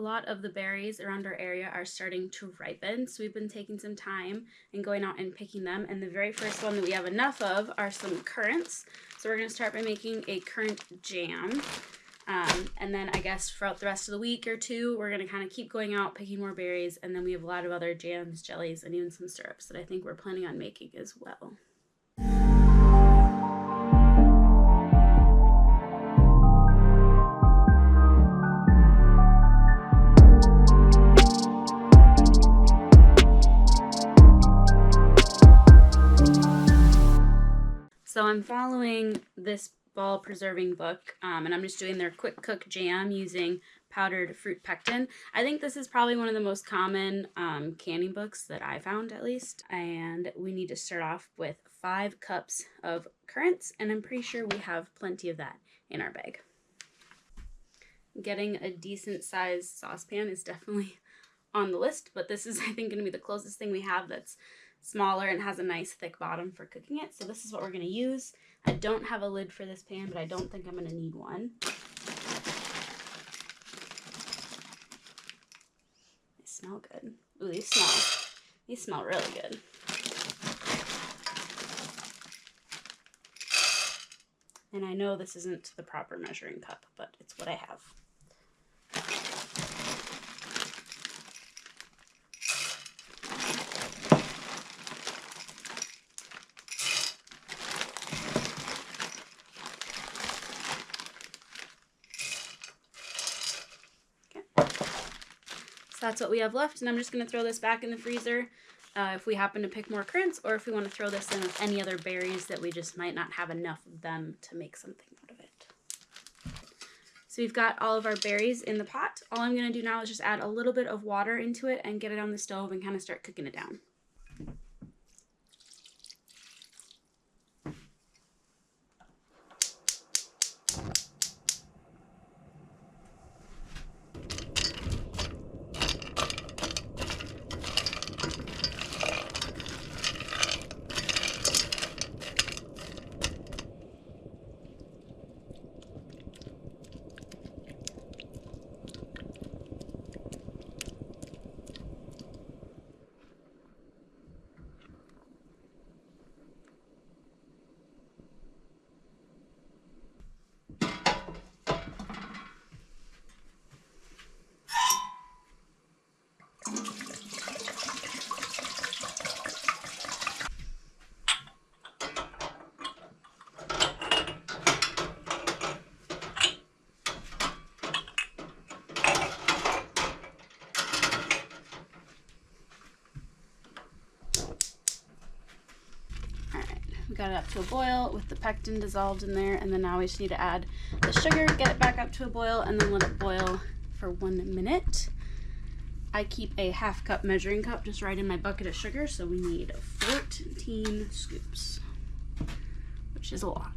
lot of the berries around our area are starting to ripen, so we've been taking some time and going out and picking them. And the very first one that we have enough of are some currants. So we're going to start by making a currant jam. And then I guess throughout the rest of the week or two, we're going to kind of keep going out, picking more berries. And then we have a lot of other jams, jellies, and even some syrups that I think we're planning on making as well. So I'm following this ball preserving book, and I'm just doing their quick cook jam using powdered fruit pectin. I think this is probably one of the most common canning books that I found, at least. And we need to start off with 5 cups of currants, and I'm pretty sure we have plenty of that in our bag. Getting a decent sized saucepan is definitely on the list, but this is, I think, going to be the closest thing we have that's smaller and has a nice thick bottom for cooking it. So this is what we're going to use. I don't have a lid for this pan, but I don't think I'm going to need one. They smell good. Ooh, these smell really good. And I know this isn't the proper measuring cup, but it's what I have. That's what we have left, and I'm just going to throw this back in the freezer if we happen to pick more currants, or if we want to throw this in with any other berries that we just might not have enough of them to make something out of it. So we've got all of our berries in the pot. All I'm going to do now is just add a little bit of water into it and get it on the stove and kind of start cooking it down. We got it up to a boil with the pectin dissolved in there, and then now we just need to add the sugar, get it back up to a boil, and then let it boil for 1 minute. I keep a 1/2 cup measuring cup just right in my bucket of sugar, so we need 14 scoops, which is a lot.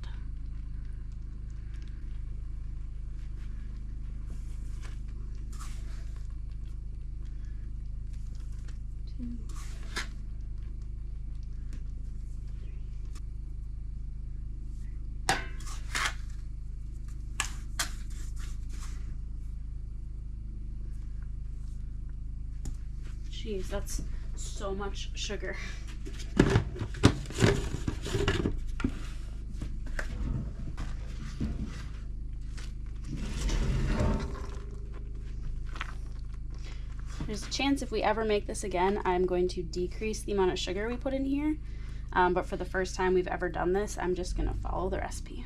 Jeez, that's so much sugar. There's a chance if we ever make this again, I'm going to decrease the amount of sugar we put in here. But for the first time we've ever done this, I'm just going to follow the recipe.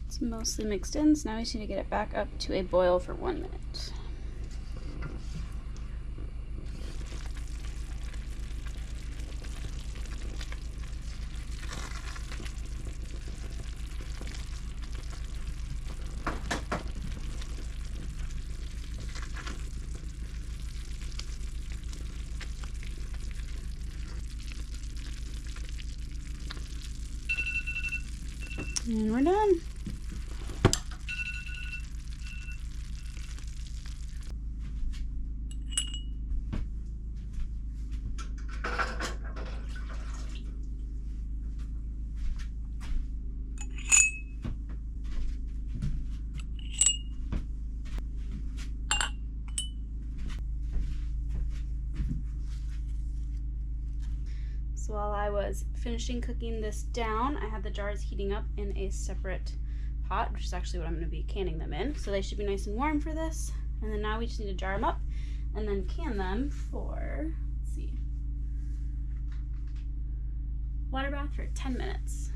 It's mostly mixed in, so now we just need to get it back up to a boil for 1 minute. And we're done. So while I was finishing cooking this down, I had the jars heating up in a separate pot, which is actually what I'm going to be canning them in. So they should be nice and warm for this. And then now we just need to jar them up and then can them for, let's see, water bath for 10 minutes.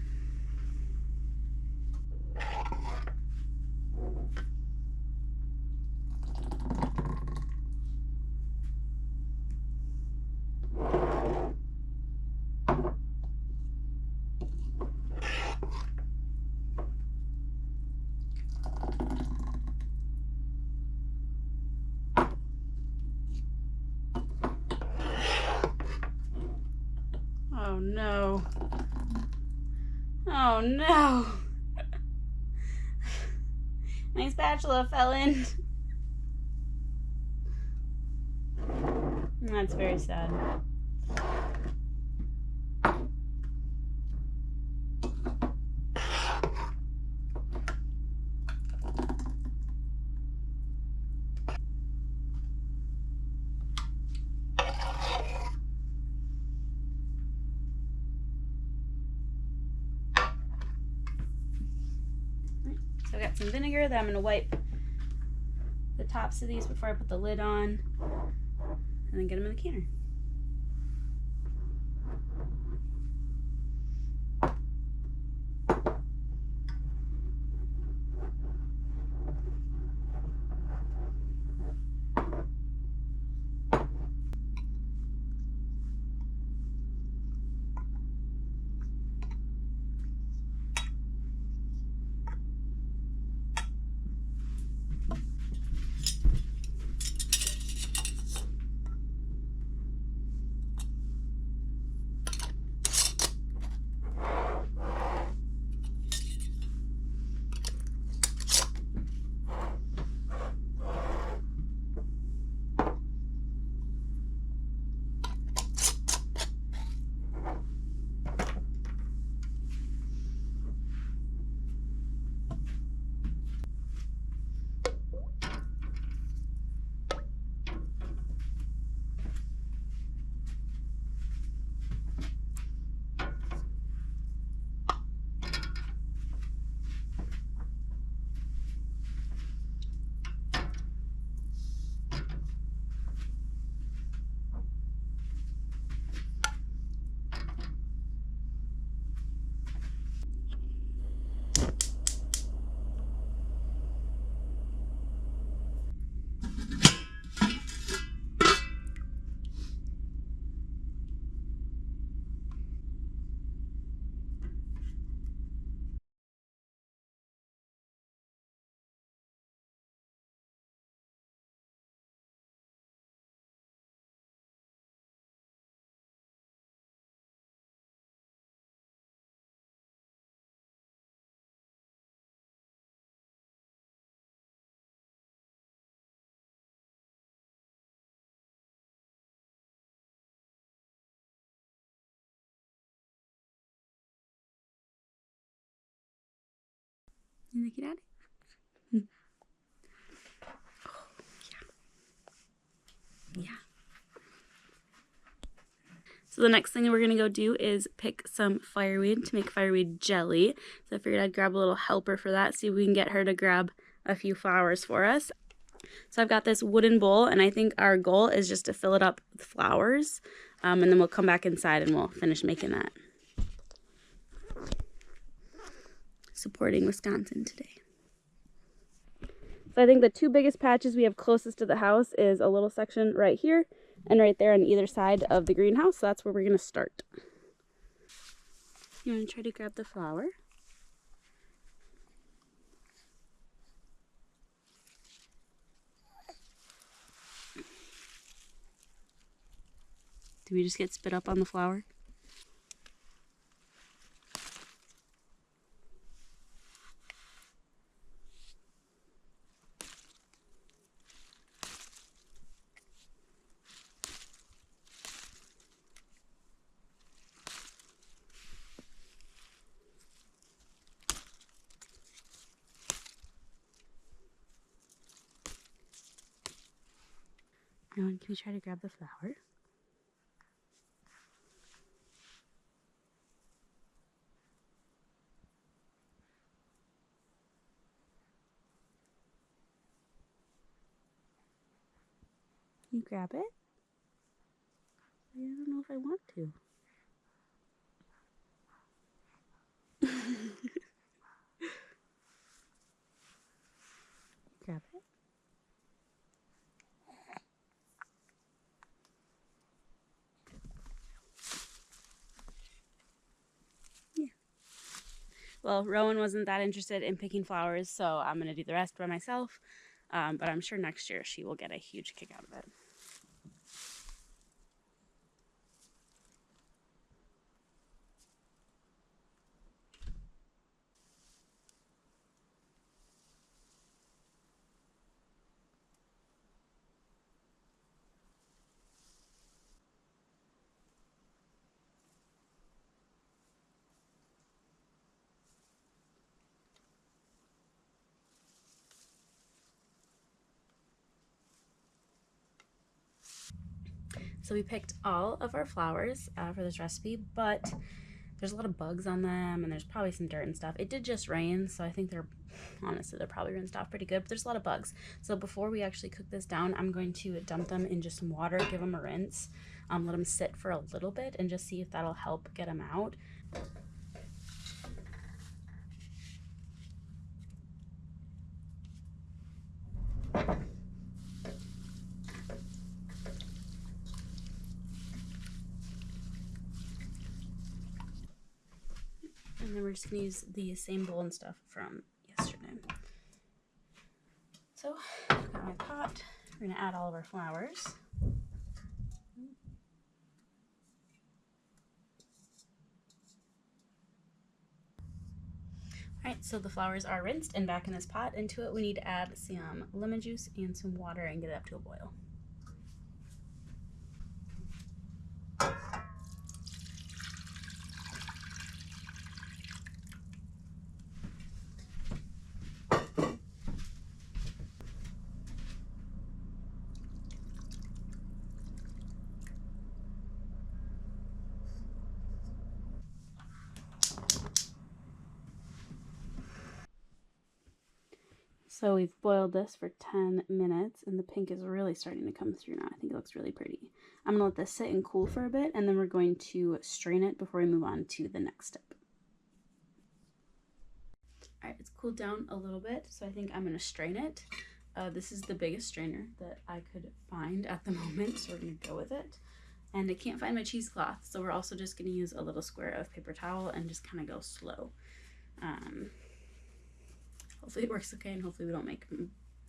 Oh no. Oh no. My spatula fell in. That's very sad. So I got some vinegar that I'm going to wipe the tops of these before I put the lid on, and then get them in the canner. You like it, Daddy? Oh, yeah. Yeah. So the next thing we're going to go do is pick some fireweed to make fireweed jelly. So I figured I'd grab a little helper for that, see if we can get her to grab a few flowers for us. So I've got this wooden bowl, and I think our goal is just to fill it up with flowers, and then we'll come back inside and we'll finish making that. Supporting Wisconsin today. So I think the two biggest patches we have closest to the house is a little section right here and right there on either side of the greenhouse. So that's where we're going to start. You want to try to grab the flower? Did we just get spit up on the flower? Can we try to grab the flower? Can you grab it? I don't know if I want to. Grab it. Yeah. Well, Rowan wasn't that interested in picking flowers, so I'm going to do the rest by myself. But I'm sure next year she will get a huge kick out of it. So we picked all of our flowers for this recipe, but there's a lot of bugs on them and there's probably some dirt and stuff. It did just rain, so I think they're probably rinsed off pretty good, but there's a lot of bugs. So before we actually cook this down, I'm going to dump them in just some water, give them a rinse, let them sit for a little bit and just see if that'll help get them out. And then we're just gonna use the same bowl and stuff from yesterday. So I've got my pot. We're gonna add all of our flowers. Alright, so the flowers are rinsed and back in this pot. Into it we need to add some lemon juice and some water and get it up to a boil. So we've boiled this for 10 minutes and the pink is really starting to come through now. I think it looks really pretty. I'm gonna let this sit and cool for a bit and then we're going to strain it before we move on to the next step. All right, it's cooled down a little bit, so I think I'm gonna strain it. This is the biggest strainer that I could find at the moment, so we're gonna go with it. And I can't find my cheesecloth, so we're also just gonna use a little square of paper towel and just kind of go slow. Hopefully it works okay and hopefully we don't make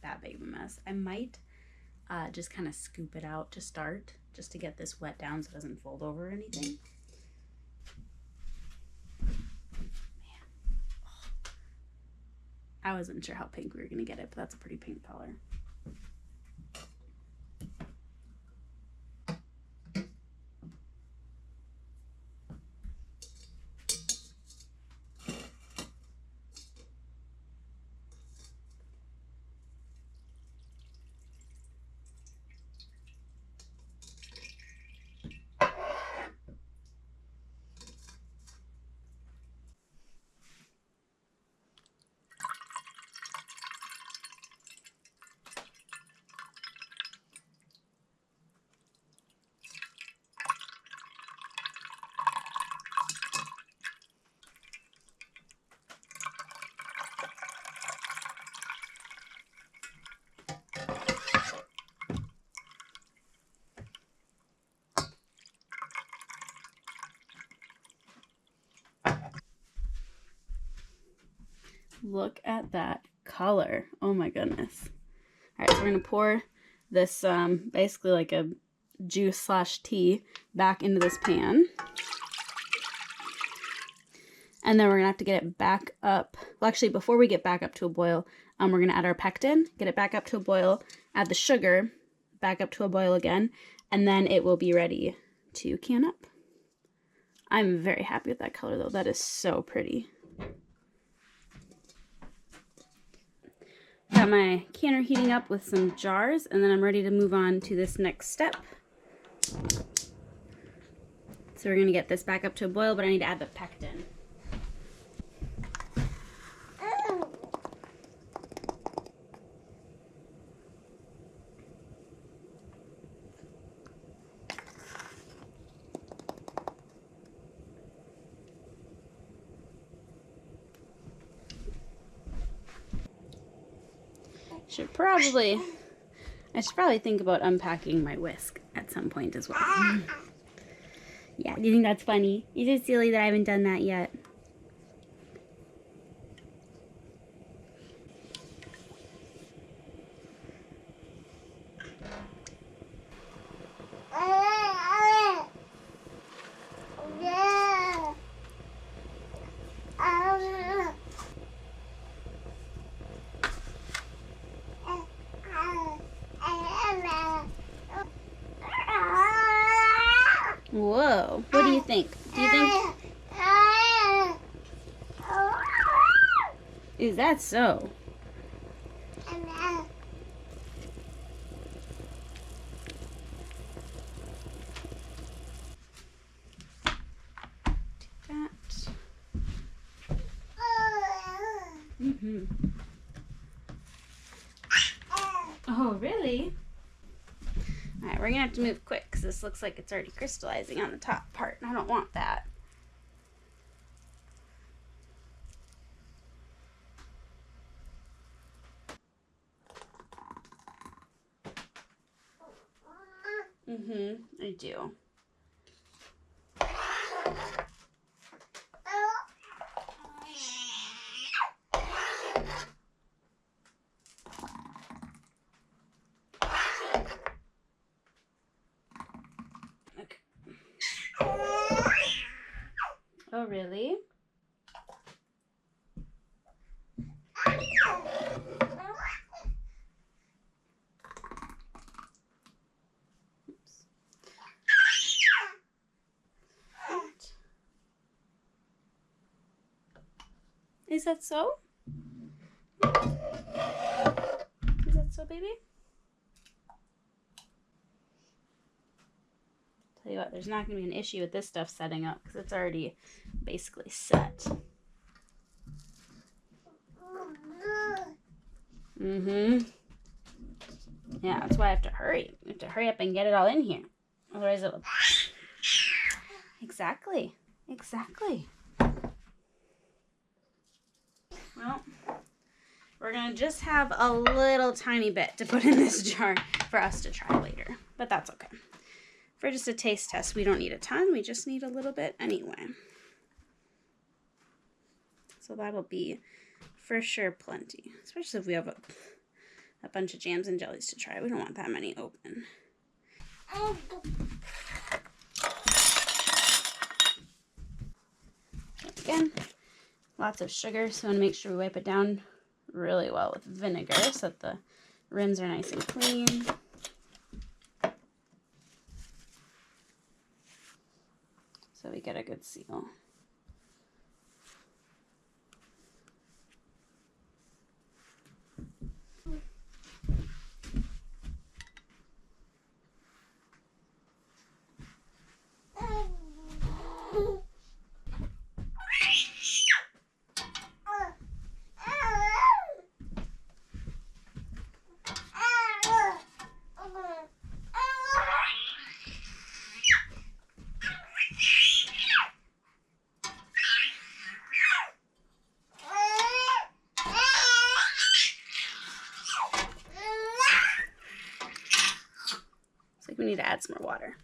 that big of a mess. I might just kind of scoop it out to start, just to get this wet down so it doesn't fold over or anything. Man. Oh. I wasn't sure how pink we were gonna get it, but that's a pretty pink color. Look at that color. Oh my goodness. All right, so we're gonna pour this basically like a juice slash tea back into this pan. And then we're gonna have to get it back up. Well, actually, before we get back up to a boil, we're gonna add our pectin, get it back up to a boil, add the sugar, back up to a boil again, and then it will be ready to can up. I'm very happy with that color though. That is so pretty. Got my canner heating up with some jars, and then I'm ready to move on to this next step. So we're gonna get this back up to a boil, but I need to add the pectin. I should probably think about unpacking my whisk at some point as well. Yeah, do you think that's funny? It's just silly that I haven't done that yet. Whoa, what do you think? Do you think... Is that so? Mm-hmm. Oh, really? Alright, we're gonna have to move quick because this looks like it's already crystallizing on the top part, and I don't want that. I do. Okay. Oh, really? Is that so? Is that so, baby? Tell you what, there's not going to be an issue with this stuff setting up because it's already basically set. Yeah, that's why I have to hurry. I have to hurry up and get it all in here. Otherwise it'll... Exactly. Exactly. Well, we're going to just have a little tiny bit to put in this jar for us to try later. But that's okay. For just a taste test, we don't need a ton. We just need a little bit anyway. So that'll be for sure plenty. Especially if we have a bunch of jams and jellies to try. We don't want that many open. Again, lots of sugar, so I want to make sure we wipe it down really well with vinegar so that the rims are nice and clean. So we get a good seal. We need to add some more water.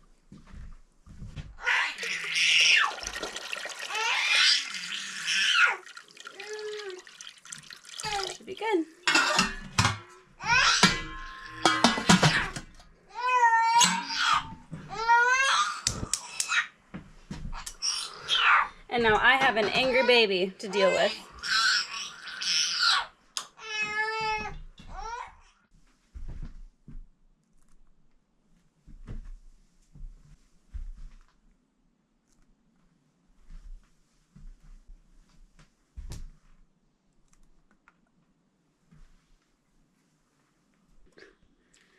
Should be good. And now I have an angry baby to deal with.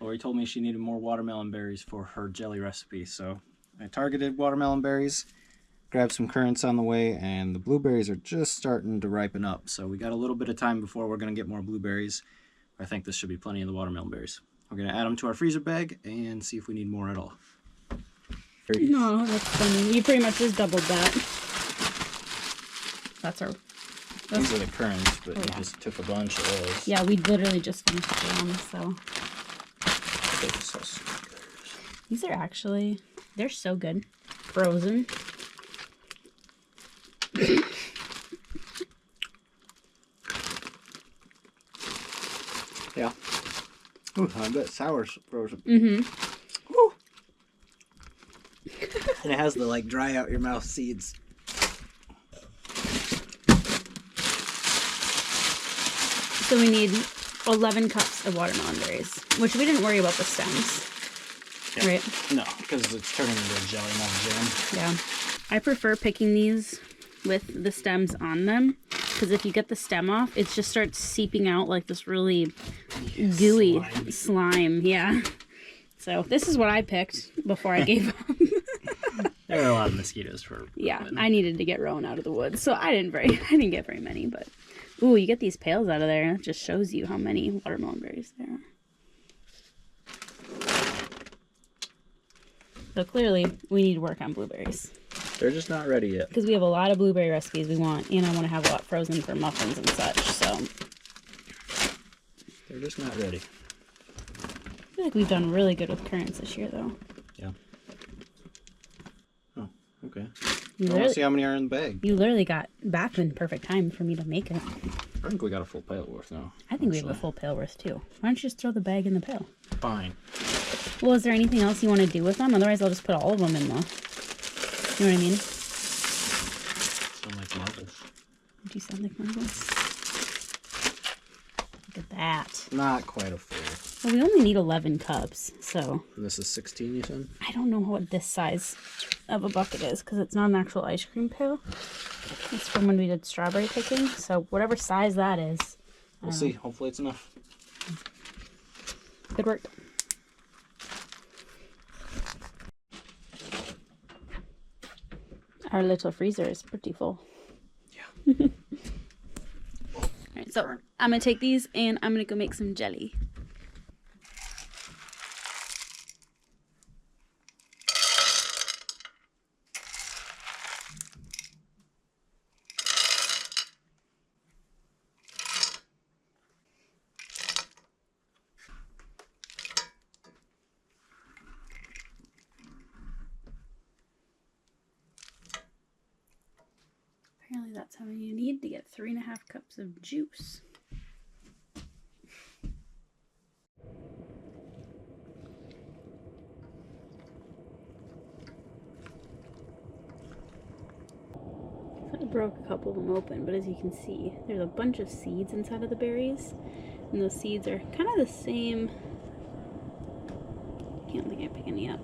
Lori told me she needed more watermelon berries for her jelly recipe, so I targeted watermelon berries, grabbed some currants on the way, and the blueberries are just starting to ripen up, so we got a little bit of time before we're going to get more blueberries. I think this should be plenty of the watermelon berries. We're going to add them to our freezer bag and see if we need more at all. No, that's funny. You pretty much just doubled that. That's our These are the currants, but Oh, you yeah. just took a bunch of those. Yeah, we literally just finished them, so. These are actually, they're so good. Frozen. Yeah. Ooh, I bet sour's frozen. Mm-hmm. Woo. And it has the like dry out your mouth seeds. So we need 11 cups of watermelon berries, which we didn't worry about the stems. Yep. Right? No, because it's turning into a jelly, not a jam. Yeah. I prefer picking these with the stems on them, because if you get the stem off, it just starts seeping out like this really gooey slime. Yeah. So this is what I picked before I gave up. There are a lot of mosquitoes for Yeah, Rowan. I needed to get Rowan out of the woods, so I didn't get very many, but ooh, you get these pails out of there. That just shows you how many watermelon berries there are. So clearly, we need to work on blueberries. They're just not ready yet. Because we have a lot of blueberry recipes we want, and I want to have a lot frozen for muffins and such, so. They're just not ready. I feel like we've done really good with currants this year, though. Yeah. Oh, okay. You I want to see how many are in the bag. You literally got back in perfect time for me to make it. I think we got a full pail worth now. I think we have a full pail worth, too. Why don't you just throw the bag in the pail? Fine. Well, is there anything else you want to do with them? Otherwise, I'll just put all of them in, though. You know what I mean? Sound like marbles. Do you sound like marbles? Look at that. Not quite a full. Well, we only need 11 cups, so And this is 16, you said? I don't know what this size of a bucket is because it's not an actual ice cream pail. It's from when we did strawberry picking, so whatever size that is. We'll see. Hopefully it's enough. Good work. Our little freezer is pretty full. Yeah. Alright, so I'm going to take these and I'm going to go make some jelly. Apparently that's how many you need to get 3.5 cups of juice. I broke a couple of them open, but as you can see, there's a bunch of seeds inside of the berries, and those seeds are kind of the same. Can't think I pick any up,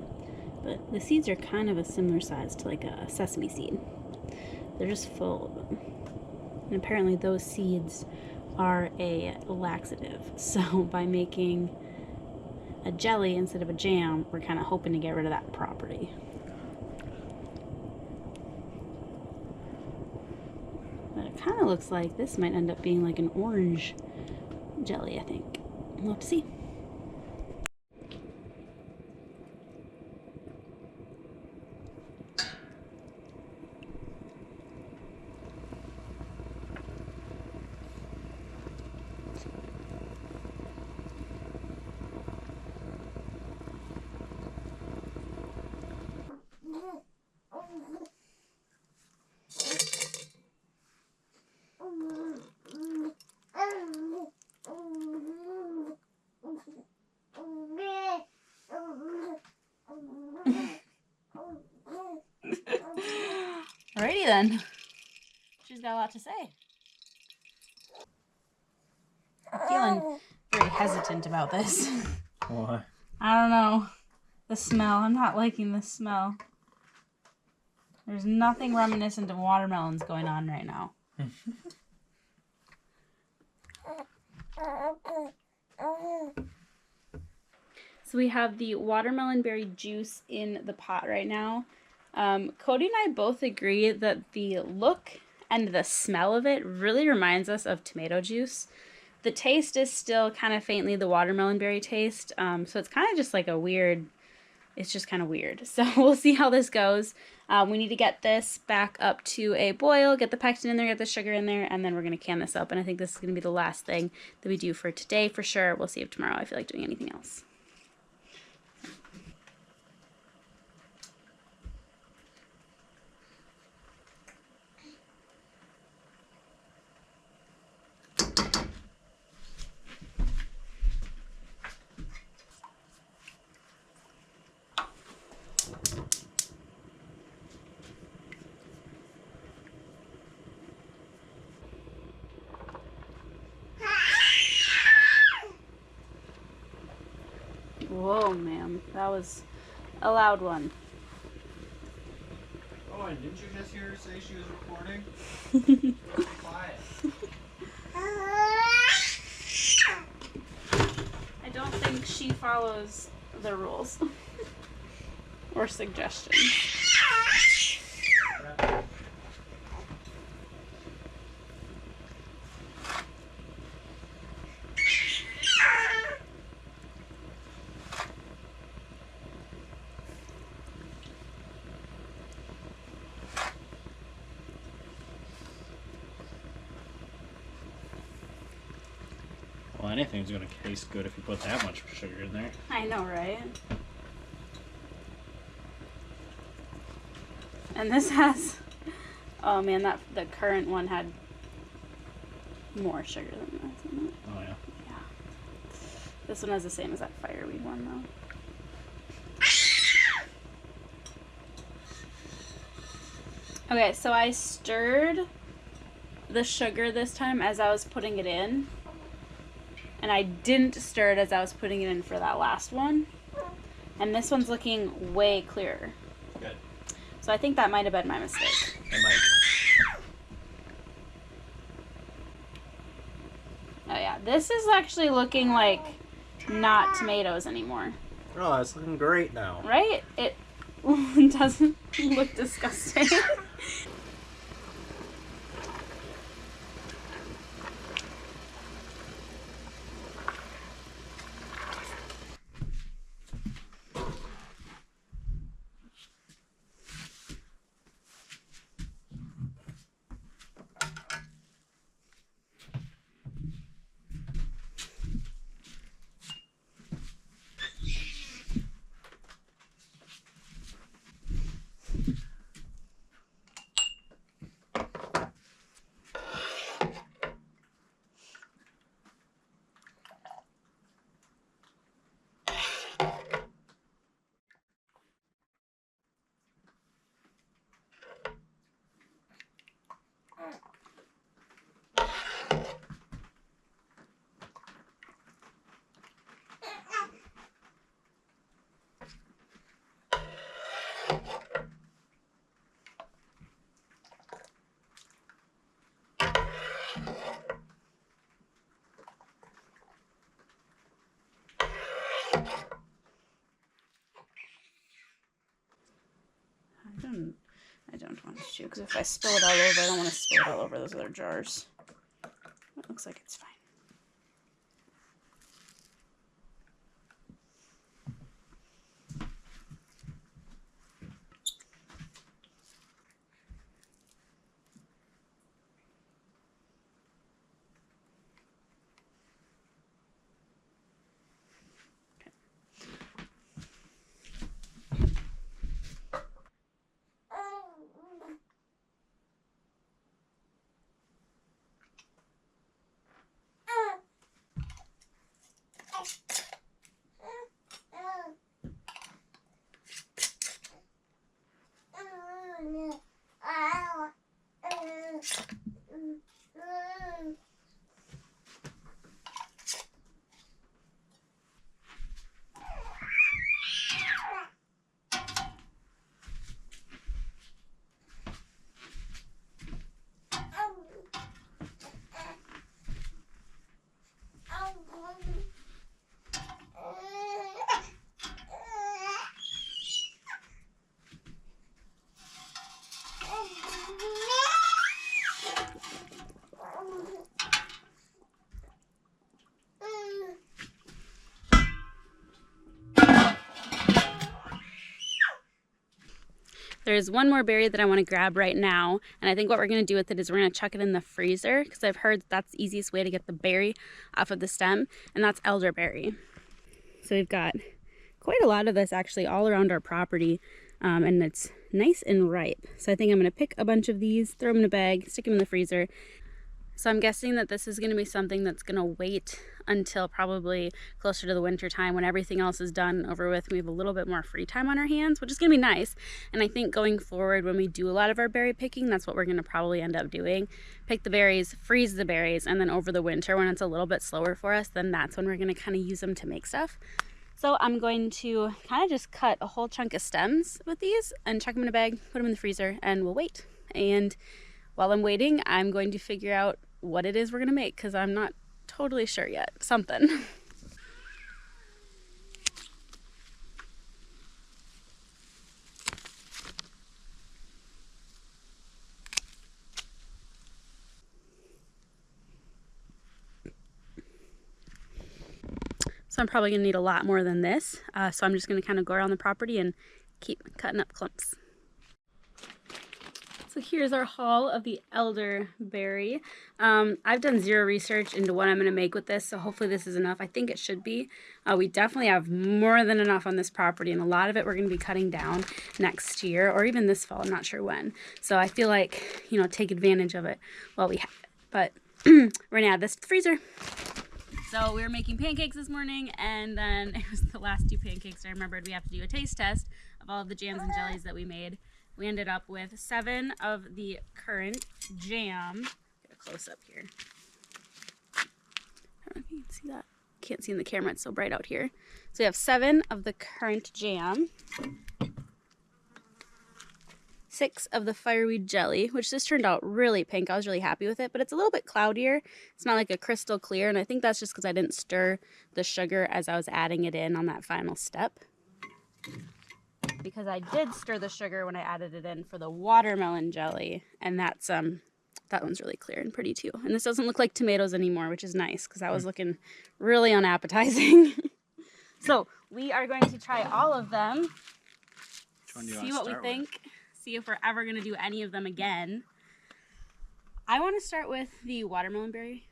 but the seeds are kind of a similar size to like a sesame seed. They're just full of them. And apparently those seeds are a laxative. So by making a jelly instead of a jam, we're kind of hoping to get rid of that property. But it kind of looks like this might end up being like an orange jelly, I think. We'll have to see. Alrighty then. She's got a lot to say. I'm feeling very hesitant about this. Why? I don't know. The smell. I'm not liking the smell. There's nothing reminiscent of watermelons going on right now. So we have the watermelon berry juice in the pot right now. Cody and I both agree that the look and the smell of it really reminds us of tomato juice. The taste is still kind of faintly the watermelon berry taste, so it's kind of just like a weird it's just kind of weird. So we'll see how this goes. We need to get this back up to a boil, get the pectin in there, get the sugar in there, and then we're going to can this up. And I think this is going to be the last thing that we do for today for sure. We'll see if tomorrow I feel like doing anything else. Whoa, ma'am. That was a loud one. Oh, and didn't you just hear her say she was recording? Be quiet. I don't think she follows the rules or suggestions. Well, anything's gonna taste good if you put that much sugar in there. I know, right? And this has, oh man, that the currant one had more sugar than this, isn't it? Oh yeah. Yeah. This one has the same as that fireweed one though. Okay, so I stirred the sugar this time as I was putting it in. And I didn't stir it as I was putting it in for that last one. And this one's looking way clearer. Good. So I think that might have been my mistake. It might Oh yeah, this is actually looking like not tomatoes anymore. be. Oh, it's looking great now. Right? It doesn't look disgusting. I don't want to, because if I spill it all over, I don't want to spill it all over those other jars. It looks like it's fine. There's one more berry that I want to grab right now, and I think what we're going to do with it is we're going to chuck it in the freezer because I've heard that's the easiest way to get the berry off of the stem, and that's elderberry. So we've got quite a lot of this actually all around our property, and it's nice and ripe. So I think I'm going to pick a bunch of these, throw them in a bag, stick them in the freezer. So I'm guessing that this is going to be something that's going to wait until probably closer to the winter time when everything else is done over with. We have a little bit more free time on our hands, which is going to be nice. And I think going forward, when we do a lot of our berry picking, that's what we're going to probably end up doing. Pick the berries, freeze the berries, and then over the winter when it's a little bit slower for us, then that's when we're going to kind of use them to make stuff. So I'm going to kind of just cut a whole chunk of stems with these and chuck them in a bag, put them in the freezer, and we'll wait. And while I'm waiting, I'm going to figure out what it is we're going to make because I'm not totally sure yet. Something. So I'm probably going to need a lot more than this. So I'm just going to kind of go around the property and keep cutting up clumps. So here's our haul of the elderberry. I've done zero research into what I'm going to make with this, so hopefully this is enough. I think it should be. We definitely have more than enough on this property, and a lot of it we're going to be cutting down next year or even this fall. I'm not sure when. So I feel like, you know, take advantage of it while we have it. But we're going to add this to the freezer. So we were making pancakes this morning, and then it was the last 2 pancakes I remembered we have to do a taste test of all of the jams and jellies that we made. We ended up with 7 of the Currant Jam. Get a close up here. I don't know if you can see that. Can't see in the camera, it's so bright out here. So we have 7 of the Currant Jam. 6 of the Fireweed Jelly, which this turned out really pink. I was really happy with it, but it's a little bit cloudier. It's not like a crystal clear, and I think that's just because I didn't stir the sugar as I was adding it in on that final step. Because I did stir the sugar when I added it in for the watermelon jelly, and that's that one's really clear and pretty too. And this doesn't look like tomatoes anymore, which is nice because that was looking really unappetizing. So we are going to try all of them, see what we think, see if we're ever going to do any of them again. I want to start with the watermelon berry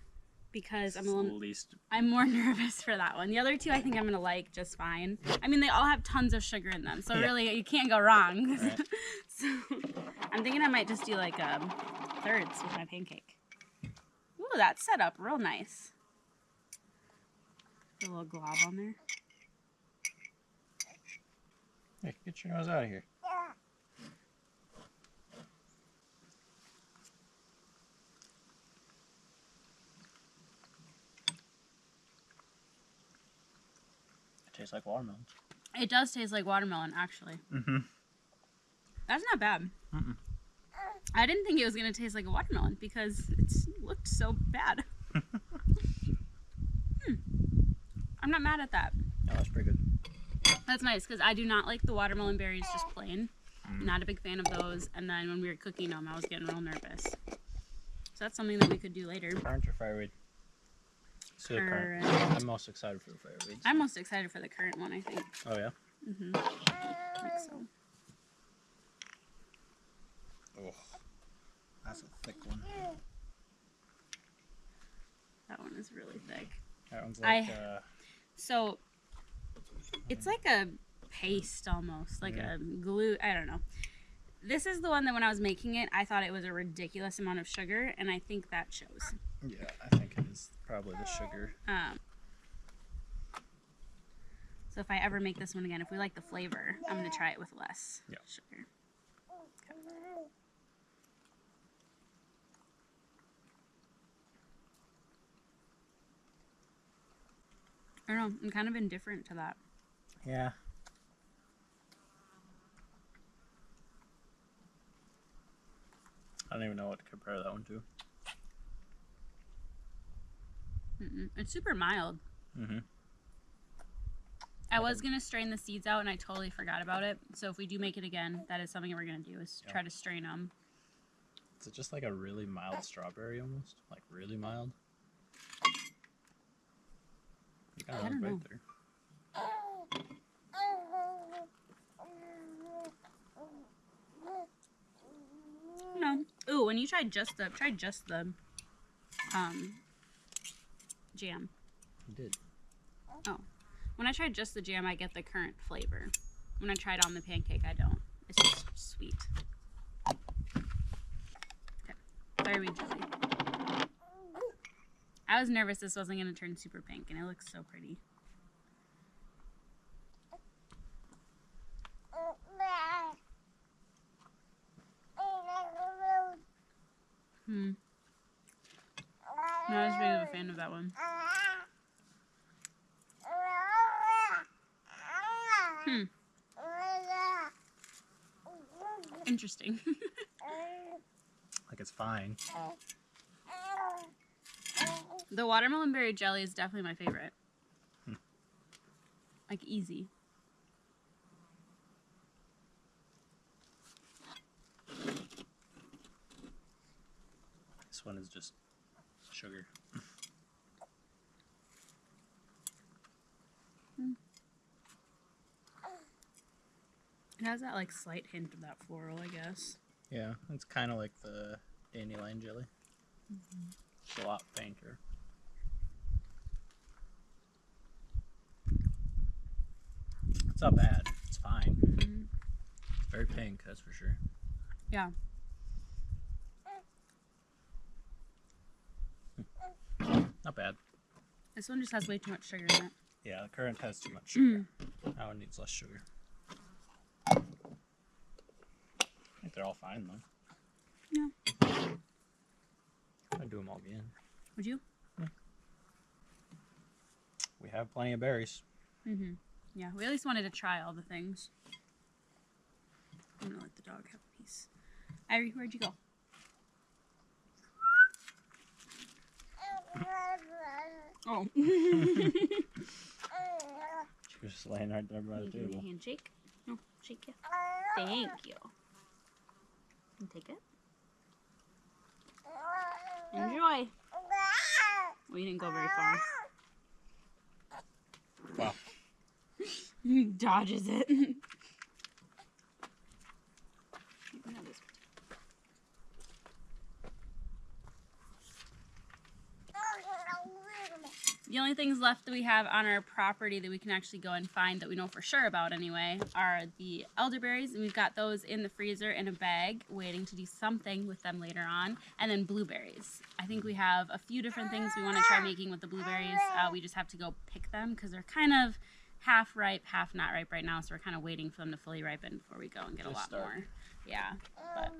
because I'm more nervous for that one. The other 2 I think I'm gonna like just fine. I mean, they all have tons of sugar in them, so really you can't go wrong. Right. So I'm thinking I might just do like thirds with my pancake. Ooh, that's set up real nice. Put a little glob on there. Hey, get your nose out of here. Tastes like watermelon. It does taste like watermelon, actually. Mm-hmm. That's not bad. Mm-mm. I didn't think it was going to taste like a watermelon because it looked so bad. I'm not mad at that. No, that's pretty good. That's nice because I do not like the watermelon berries just plain. Not a big fan of those. And then when we were cooking them, I was getting real nervous. So that's something that we could do later. Currant or fireweed? Currant. I'm most excited for the fireweed. I'm most excited for the currant one, I think. Oh, yeah? Mm-hmm. I think so. Oh, that's a thick one. That one is really thick. That one's like... So, it's like a paste almost, like a glue, I don't know. This is the one that when I was making it, I thought it was a ridiculous amount of sugar, and I think that shows. Yeah, I think it is probably the sugar. So if I ever make this one again, if we like the flavor, I'm going to try it with less sugar. Okay. I don't know, I'm kind of indifferent to that. Yeah. I don't even know what to compare that one to. It's super mild. Mm-hmm. I was going to strain the seeds out and I totally forgot about it. So if we do make it again, that is something we're going to do is try to strain them. Is it just like a really mild strawberry almost? Like really mild? You got one right there. you tried just the jam. I did. Oh, when I tried just the jam, I get the currant flavor. When I try it on the pancake, I don't. It's just sweet. Okay, fireweed jelly. I was nervous this wasn't going to turn super pink, and it looks so pretty. Not as big of a fan of that one. Interesting. Like it's fine. The watermelon berry jelly is definitely my favorite. Like easy. This one is just sugar. It has that like slight hint of that floral, I guess. Yeah, it's kind of like the dandelion jelly. It's a lot fainter. It's not bad. It's fine. It's very pink, that's for sure. Yeah. Not bad. This one just has way too much sugar in it. Yeah, the currant has too much sugar. That one needs less sugar. I think they're all fine though. Yeah. I'd do them all again. Would you? Yeah. We have plenty of berries. Yeah, we at least wanted to try all the things. I'm gonna let the dog have a piece. Irie, where'd you go? Oh. She was just laying right there by the Give me a table. handshake. No, shake you. Thank you. And take it. Enjoy. We didn't go very far. Wow. He dodges it. The only things left that we have on our property that we can actually go and find that we know for sure about anyway are the elderberries, and we've got those in the freezer in a bag waiting to do something with them later on, and then blueberries. I think we have a few different things we want to try making with the blueberries. We just have to go pick them because they're kind of half ripe, half not ripe right now, so we're kind of waiting for them to fully ripen before we go and get a lot more. Yeah, but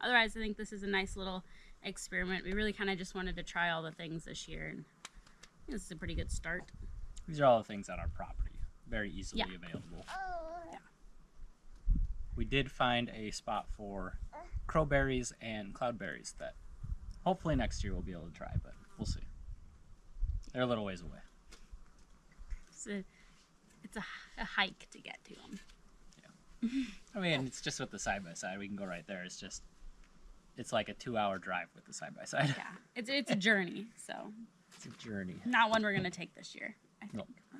otherwise I think this is a nice little experiment. We really kind of just wanted to try all the things this year, and this is a pretty good start. These are all the things on our property. Very easily available. Yeah. We did find a spot for crowberries and cloudberries that hopefully next year we'll be able to try, but we'll see. They're a little ways away. It's a hike to get to them. Yeah. I mean, it's just with the side-by-side. We can go right there. It's like a 2-hour drive with the side-by-side. Yeah. It's a journey, so. It's a journey. Not one we're going to take this year, I think. No.